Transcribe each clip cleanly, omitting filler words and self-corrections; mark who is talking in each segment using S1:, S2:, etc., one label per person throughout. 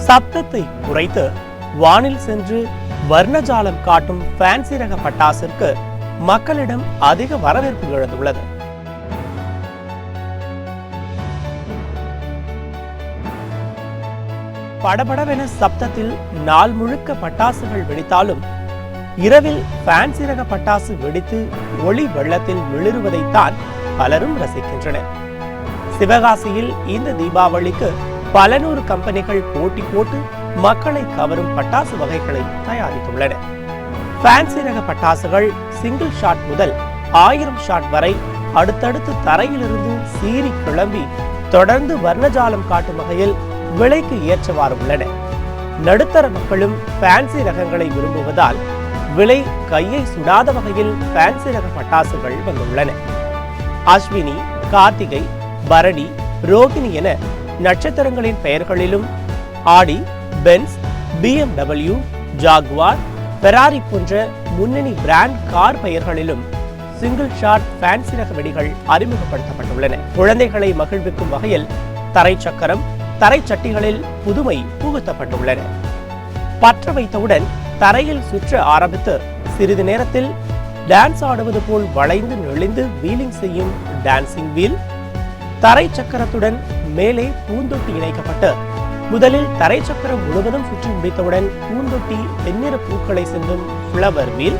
S1: சப்தத்தை குறைத்து வானில் சென்று வர்ணஜாலம் காட்டும் ஃபேன்சி ரக பட்டாசிற்கு மக்களிடம் அதிக வரவேற்பு எழுந்துள்ளது. படபடவென சப்தத்தில் நாள் முழுக்க பட்டாசுகள் வெடித்தாலும் இரவில் ஃபேன்சி ரக பட்டாசு வெடித்து ஒளி வெள்ளத்தில் விழுறுவதைத்தான் பலரும் ரசிக்கின்றனர். சிவகாசியில் இந்த தீபாவளிக்கு பல நூறு கம்பெனிகள் போட்டி போட்டு மக்களை கவரும் பட்டாசு வகைகளை தயாரித்துள்ளன. ஃபேன்சி ரக பட்டாசுகள் சிங்கிள் ஷாட் முதல் 1000 ஷாட் வரை அடுத்தடுத்து தரையிலிருந்து சீறி கிளம்பி தொடர்ந்து வர்ணஜாலம் காட்டும் வகையில் விலைக்கு ஏற்றவாறு உள்ளன. நடுத்தர மக்களும் ஃபேன்சி ரகங்களை விரும்புவதால் விலை கையை சுடாத வகையில் ஃபேன்சி ரக பட்டாசுகள் வந்துள்ளன. அஸ்வினி, கார்த்திகை, பரணி, ரோகிணி என நட்சத்திரங்களின் பெயர்களிலும் ஆடி, பென்ஸ், BMW, ஜாகுவார், ஃபெராரி போன்ற முன்னணி பிராண்ட் கார் பெயர்களிலும் சிங்கிள் ஷாட் ஃபேன்சி ரக வெடிகள் அறிமுகப்படுத்தப்பட்டுள்ளன. குழந்தைகளை மகிழ்விக்கும் வகையில் தரை சக்கரம், தரை சட்டிகளில் புதுமை புகுத்தப்பட்டுள்ளன. பற்ற வைத்தவுடன் தரையில் சுற்ற ஆரம்பித்து சிறிது நேரத்தில் டான்ஸ் ஆடுவது போல் வளைந்து நெளிந்து வீலிங் செய்யும் டான்சிங் வீல், தரை சக்கரத்துடன் மேலே பூந்தொட்டி இணைக்கப்பட்டு முதலில் தரை சக்கரம் முழுவதும் சுற்றி முடித்தவுடன் பூந்தொட்டி வெண்ணிற பூக்களை சிந்தும் ஃப்ளவர் வீல்,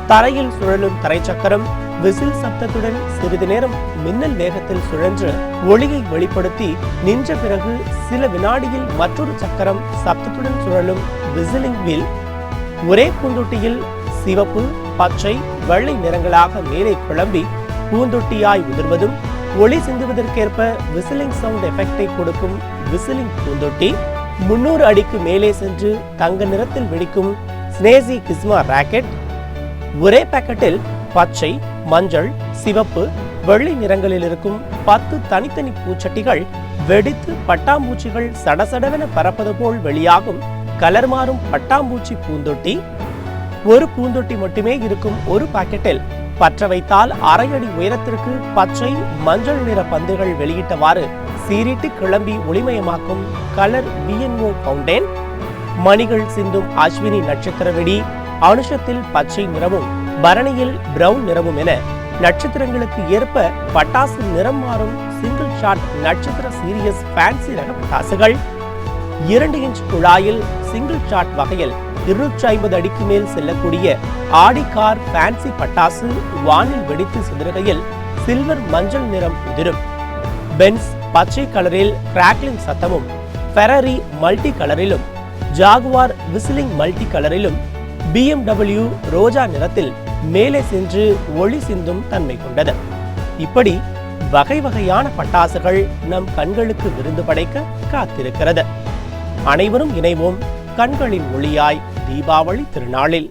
S1: தரையில் சுழலும் தரை சக்கரம் விசில் சப்தத்துடன் சிறிது நேரம் மின்னல் வேகத்தில் சுழன்று ஒளியை வெளிப்படுத்தி நின்ற பிறகு சில வினாடியில் மற்றொரு சக்கரம் சப்தத்துடன் சுழலும் விசிலிங் வீல், ஒரே பூந்தொட்டியில் சிவப்பு, பச்சை, வெள்ளை நிறங்களாக மேலே கிளம்பி பூந்தொட்டியாய் உதிர்வதும் ஒளி சிந்துவதற்கேற்ப விசிலிங் சவுண்ட் எஃபெக்டை கொடுக்கும் விசிலிங் பூந்தொட்டி, 300 அடிக்கு மேலே சென்று தங்க நிறத்தில் வெடிக்கும் ஸ்னேசி கிஸ்மா ராக்கெட், ஒரே பாக்கெட்டில் பச்சை, மஞ்சள், சிவப்பு, வெள்ளை நிறங்களில் இருக்கும் 10 தனித்தனி பூச்சட்டிகள் வெடித்து பட்டாம்பூச்சிகள் சடசடவென பறப்பது போல் வெளியாகும் கலர் மாறும் பட்டாம்பூச்சி பூந்தொட்டி, ஒரு பூந்தொட்டி மட்டுமே இருக்கும் ஒரு பாக்கெட்டில் பற்ற வைத்தால் 1/2 அடி உயரத்திற்கு பச்சை, மஞ்சள் நிற பந்துகள் வெளியிட்டவாறு சீரிட்டு கிளம்பி ஒளிமயமாக்கும் கலர் VNO ஃபவுண்டேன், மணிகள் சிந்தும் அஸ்வினி நட்சத்திர வெடி, அனுஷத்தில் பச்சை நிறமும் பரணியில் பிரவுன் நிறமும் என நட்சத்திரங்களுக்கு ஏற்ப பட்டாசு நிறம் மாறும் சிங்கிள் ஷாட் நட்சத்திர சீரியஸ் ஃபேன்சி ரக பட்டாசுகள், 2 இன்ச் குழாயில் சிங்கிள் ஷாட் வகையில் 250 அடிக்கு மேல் செல்லக்கூடிய ஆடி கார் ஃபேன்சி பட்டாசு வானில் வெடித்து சிதறுகையில் சில்வர் மஞ்சள் நிறம் உதிரும். பென்ஸ் பச்சை கலரில் கிராக்லிங் சத்தமும், ஃபெராரி மல்டி கலரிலும், ஜாகுவார் விசிலிங் மல்டி கலரிலும், BMW ரோஜா நிறத்தில் மேலே சென்று ஒளி சிந்தும் தன்மை கொண்டது. இப்படி வகை வகையான பட்டாசுகள் நம் கண்களுக்கு விருந்து படைக்க காத்திருக்கிறது. அனைவரும் இணைவோம் கண்களின் ஒளியாய் தீபாவளி திருநாளில்.